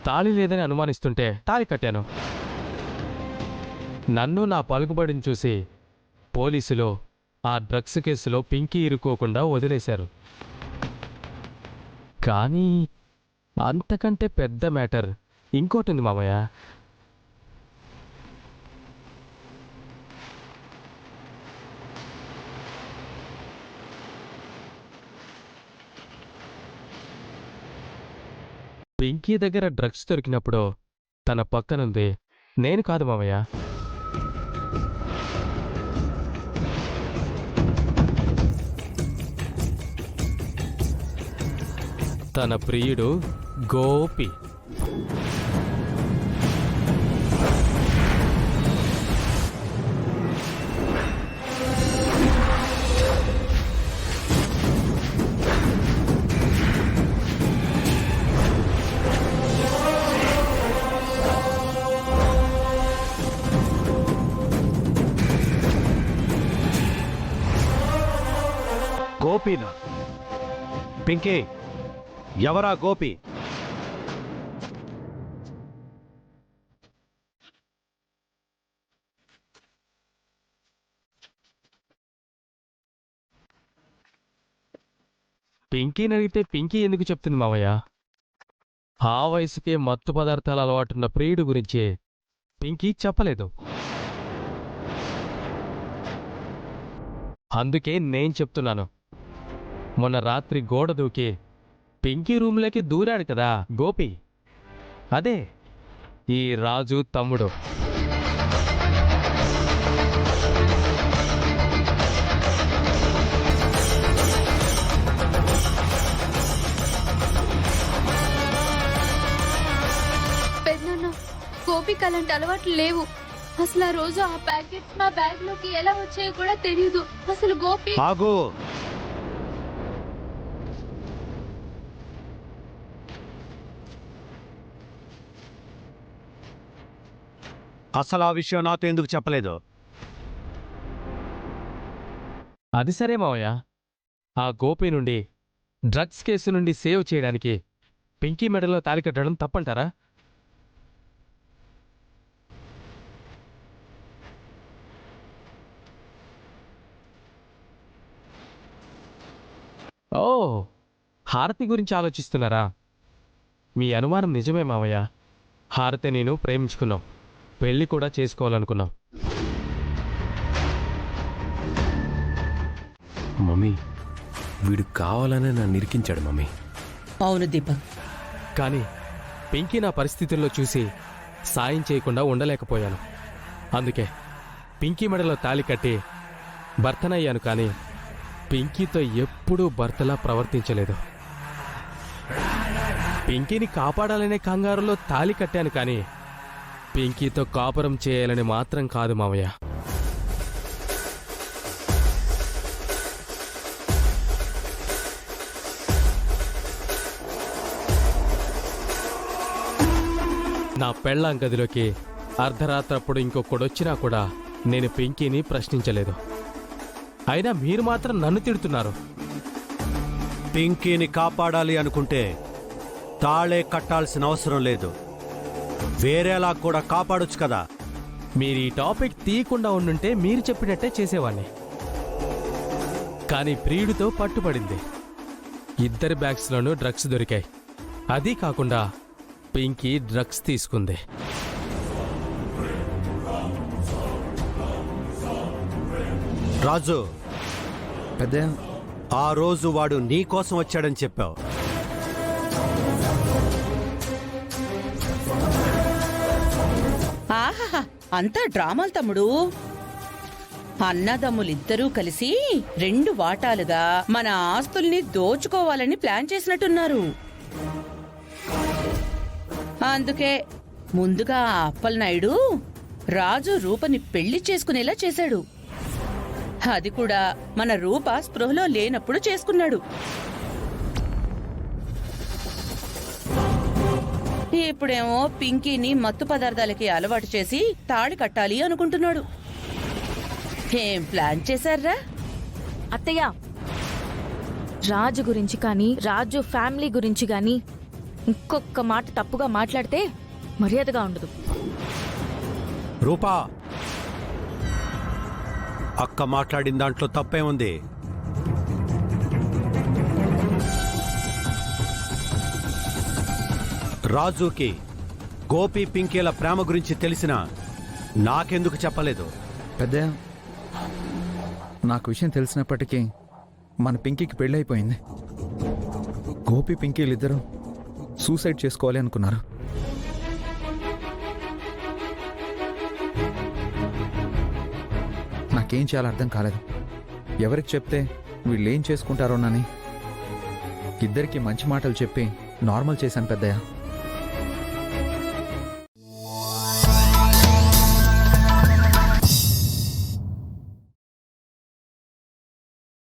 తాళి లేదని అనుమానిస్తుంటే తాళి కట్టాను. నన్ను నా పలుకుబడిని చూసి పోలీసులు ఆ డ్రగ్స్ కేసులో పింకీ ఇరుక్కోకుండా వదిలేశారు. కానీ అంతకంటే పెద్ద మ్యాటర్ ఇంకోటి మామయ్య. పింకీ దగ్గర డ్రగ్స్ దొరికినప్పుడు తన పక్కనుంది నేను కాదు మామయ్య, తన ప్రియుడు గోపి. గోపీనా? పింకీ, ఎవరా గోపి? పింకీని అడిగితే పింకీ ఎందుకు చెప్తుంది మావయ్య? ఆ వయసుకే మత్తు పదార్థాల అలవాటున్న ప్రియుడు గురించి పింకీ చెప్పలేదు. అందుకే నేను చెప్తున్నాను. మొన్న రాత్రి గోడ దూకి పింకీ రూమ్లోకి దూరాడు కదా గోపి, అదే ఈ రాజు తమ్ముడు. పెద్దనాన్న, గోపికి అలాంటి అలవాట్లు లేవు. అసలు ఆ రోజు ఆ ప్యాకెట్స్ మా బ్యాగ్ లోకి ఎలా వచ్చాయో కూడా తెలియదు. అసలు గోపి ఆగు. అసలు ఆ విషయం నాతో ఎందుకు చెప్పలేదు? అది సరే మావయ్య, ఆ గోపి నుండి డ్రగ్స్ కేసు నుండి సేవ్ చేయడానికి పింకీ మెడలో తాళి కట్టడం తప్పంటారా? ఓ, హారతి గురించి ఆలోచిస్తున్నారా? మీ అనుమానం నిజమే మావయ్య. హారతి నేను ప్రేమించుకున్నాం, పెళ్లి కూడా చేసుకోవాలనుకున్నాం. మమ్మీ, వీడు కావాలనే నన్ను నిరికించాడు మమ్మీ. అవును దీపక్. కానీ పింకీ నా పరిస్థితుల్లో చూసి సాయం చేయకుండా ఉండలేకపోయాను. అందుకే పింకీ మెడలో తాళి కట్టి భర్తనయ్యాను. కానీ పింకీతో ఎప్పుడూ భర్తలా ప్రవర్తించలేదు. పింకీని కాపాడాలనే కంగారులో తాళి కట్టాను. కానీ పింకీతో కాపురం చేయాలని మాత్రం కాదు మావయ్య. నా పెళ్ళాం గదిలోకి అర్ధరాత్రప్పుడు ఇంకొకడొచ్చినా కూడా నేను పింకీని ప్రశ్నించలేదు. అయినా మీరు మాత్రం నన్ను తిడుతున్నారు. పింకీని కాపాడాలి అనుకుంటే తాళే కట్టాల్సిన అవసరం లేదు, వేరేలా కూడా కాపాడొచ్చు కదా. మీరు ఈ టాపిక్ తీయకుండా ఉండుంటే మీరు చెప్పినట్టే చేసేవాణ్ణి. కానీ ప్రియుడితో పట్టుబడింది. ఇద్దరి బ్యాగ్స్లోనూ డ్రగ్స్ దొరికాయి. అదీ కాకుండా పింకీ డ్రగ్స్ తీసుకుంది. రాజు, ఆ రోజు వాడు నీ కోసం వచ్చాడని చెప్పావు. ఆహాహా, అంతా డ్రామాలు తమ్ముడు. అన్నదమ్ములిద్దరూ కలిసి 2 వాటాలుగా మన ఆస్తుల్ని దోచుకోవాలని ప్లాన్ చేసినట్టున్నారు. అందుకే ముందుగా ఆ అప్పలనాయుడు రాజు రూపని పెళ్లి చేసుకునేలా చేశాడు. అది కూడా మన రూప స్పృహలో లేనప్పుడు చేసుకున్నాడు. ఇప్పుడేమో పింకీని మత్తు పదార్థాలకి అలవాటు చేసి తాళి కట్టాలి అనుకుంటున్నాడు. ఏం ప్లాన్ చేశారా? అత్తయ్య, రాజు గురించి కానీ రాజు ఫ్యామిలీ గురించి కానీ ఇంకొక మాట తప్పుగా మాట్లాడితే మర్యాదగా ఉండదు. రూపా, అక్క మాట్లాడిన దాంట్లో తప్పే ఉంది. రాజుకి గోపి పింకీల ప్రేమ గురించి తెలిసినా నాకెందుకు చెప్పలేదు? పెద్దయ్య, నాకు విషయం తెలిసినప్పటికీ మన పింకీకి పెళ్ళైపోయింది. గోపి పింకీలిద్దరూ సూసైడ్ చేసుకోవాలి అనుకున్నారు. నాకేం చేయాలో అర్థం కాలేదు. ఎవరికి చెప్తే వీళ్ళు ఏం చేసుకుంటారోనని ఇద్దరికి మంచి మాటలు చెప్పి నార్మల్ చేశాను పెద్దయ్య.